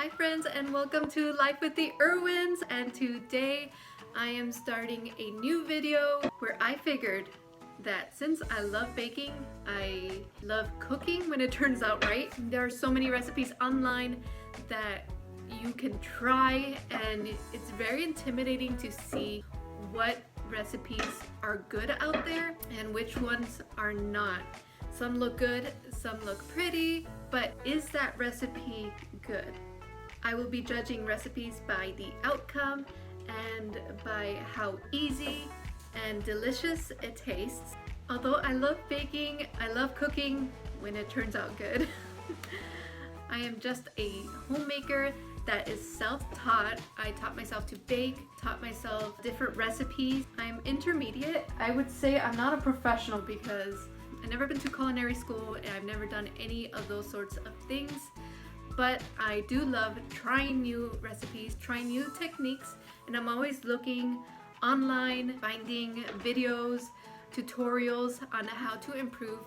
Hi friends, and welcome to Life with the Irwins, and today I am starting a new video where I figured that since I love baking, I love cooking when it turns out right. There are so many recipes online that you can try, and it's very intimidating to see what recipes are good out there and which ones are not. Some look good, some look pretty, but is that recipe good? I will be judging recipes by the outcome and by how easy and delicious it tastes. Although I love baking, I love cooking when it turns out good. I am just a homemaker that is self-taught. I taught myself to bake, taught myself different recipes. I'm intermediate. I would say I'm not a professional because I've never been to culinary school and I've never done any of those sorts of things. But I do love trying new recipes, trying new techniques, and I'm always looking online, finding videos, tutorials on how to improve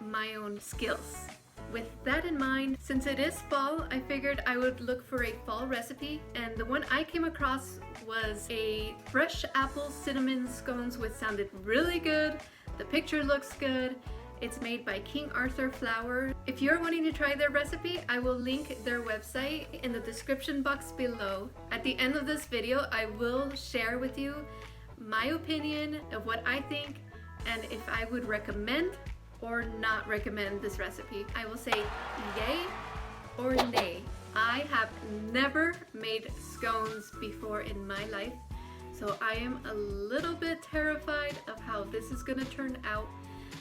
my own skills. With that in mind, since it is fall, I figured I would look for a fall recipe, and the one I came across was a Fresh Apple Cinnamon Scones, which sounded really good. The picture looks good. It's made by King Arthur Flour. If you're wanting to try their recipe, I will link their website in the description box below. At the end of this video, I will share with you my opinion of what I think and if I would recommend or not recommend this recipe. I will say yay or nay. I have never made scones before in my life, so I am a little bit terrified of how this is gonna turn out.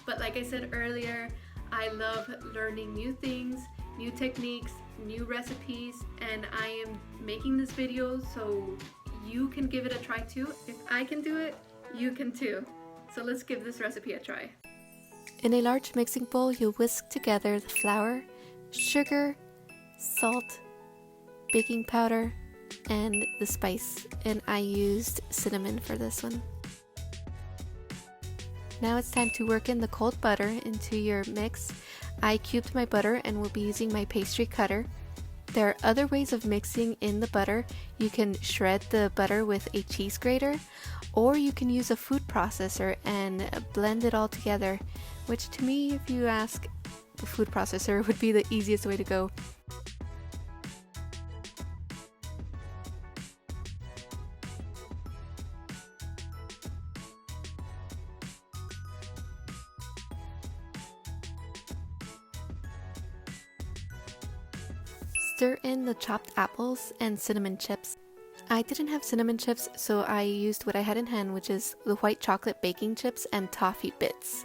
But like I said earlier, I love learning new things, new techniques, new recipes, and I am making this video so you can give it a try too. If I can do it, you can too. So let's give this recipe a try. In a large mixing bowl, you'll whisk together the flour, sugar, salt, baking powder, and the spice, and I used cinnamon for this one. Now it's time to work in the cold butter into your mix. I cubed my butter and will be using my pastry cutter. There are other ways of mixing in the butter. You can shred the butter with a cheese grater, or you can use a food processor and blend it all together, which to me, if you ask, the food processor would be the easiest way to go. Stir in the chopped apples and cinnamon chips. I didn't have cinnamon chips, so I used what I had in hand, which is the white chocolate baking chips and toffee bits.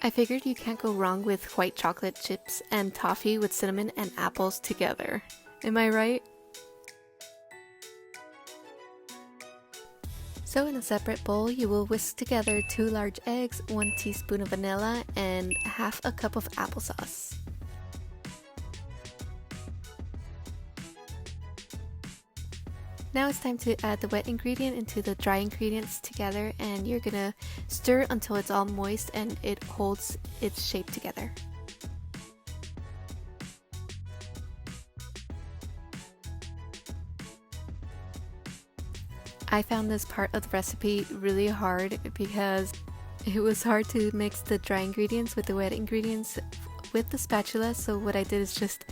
I figured you can't go wrong with white chocolate chips and toffee with cinnamon and apples together. Am I right? So in a separate bowl, you will whisk together 2 large eggs, 1 teaspoon of vanilla, and half a cup of applesauce. Now it's time to add the wet ingredient into the dry ingredients together, and you're gonna stir until it's all moist and it holds its shape together. I found this part of the recipe really hard because it was hard to mix the dry ingredients with the wet ingredients with the spatula, so what I did is just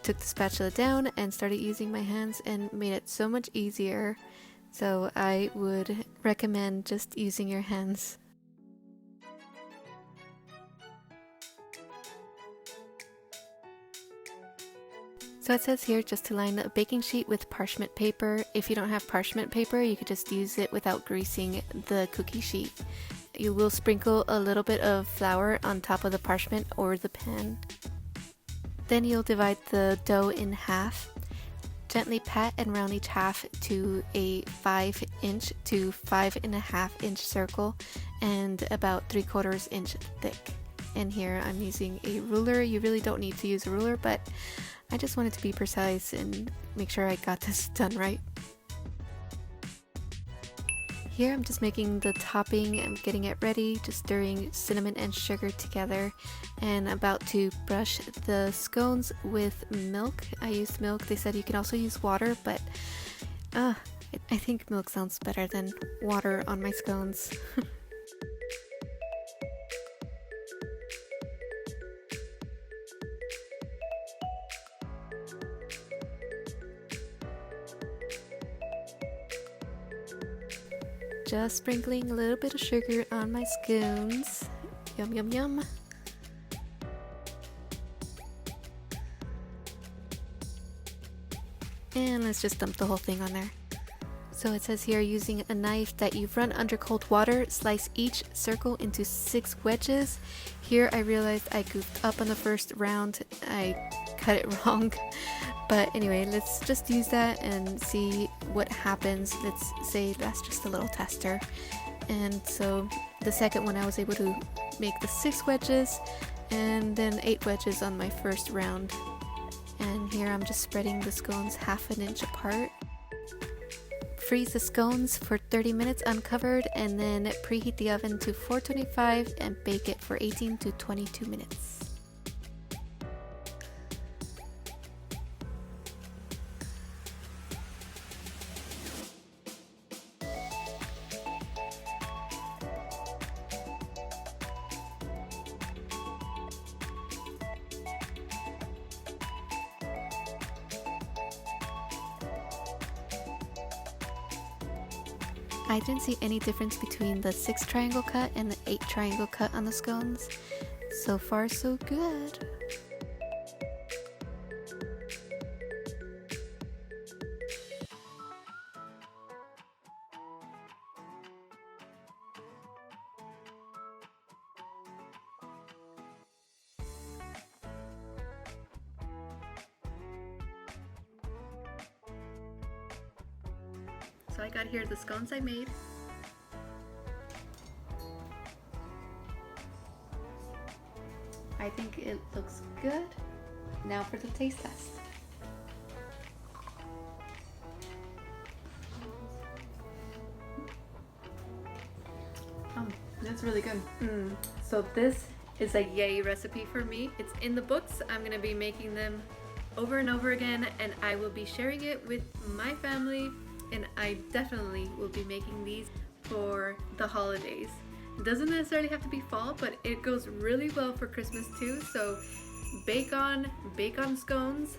took the spatula down and started using my hands and made it so much easier. So I would recommend just using your hands. So it says here just to line a baking sheet with parchment paper. If you don't have parchment paper, you could just use it without greasing the cookie sheet. You will sprinkle a little bit of flour on top of the parchment or the pan. Then you'll divide the dough in half. Gently pat and round each half to a 5-inch to 5.5-inch circle and about 3/4 inch thick. And here I'm using a ruler. You really don't need to use a ruler, but I just wanted to be precise and make sure I got this done right. Here I'm just making the topping and getting it ready, just stirring cinnamon and sugar together, and about to brush the scones with milk. I used milk. They said you can also use water, but I think milk sounds better than water on my scones. Just sprinkling a little bit of sugar on my scones. Yum, yum, yum. And let's just dump the whole thing on there. So it says here, using a knife that you've run under cold water, slice each circle into 6 wedges. Here I realized I goofed up on the first round. I cut it wrong. But anyway, let's just use that and see what happens. Let's say that's just a little tester. And so the second one I was able to make the 6 wedges and then 8 wedges on my first round. And here I'm just spreading the scones half an inch apart. Freeze the scones for 30 minutes uncovered and then preheat the oven to 425 and bake it for 18 to 22 minutes. I didn't see any difference between the 6 triangle cut and the 8 triangle cut on the scones. So far, so good. So I got here the scones I made. I think it looks good. Now for the taste test. That's really good. So this is a yay recipe for me. It's in the books. I'm gonna be making them over and over again, and I will be sharing it with my family, and I definitely will be making these for the holidays. It doesn't necessarily have to be fall, but it goes really well for Christmas too. So bake on scones,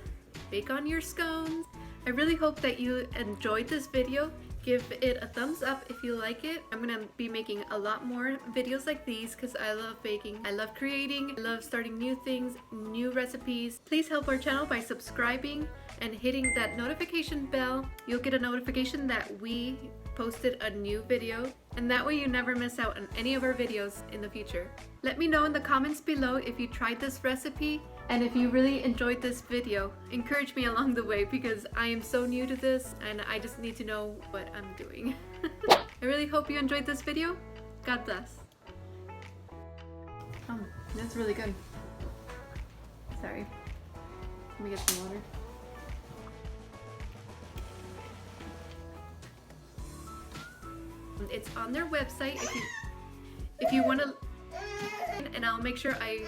bake on your scones. I really hope that you enjoyed this video. Give it a thumbs up if you like it. I'm gonna be making a lot more videos like these because I love baking, I love creating, I love starting new things, new recipes. Please help our channel by subscribing and hitting that notification bell. You'll get a notification that we posted a new video, and that way you never miss out on any of our videos in the future. Let me know in the comments below if you tried this recipe and if you really enjoyed this video. Encourage me along the way because I am so new to this and I just need to know what I'm doing. I really hope you enjoyed this video. God bless. That's really good. Sorry. Let me get some water. It's on their website if you want to, and I'll make sure I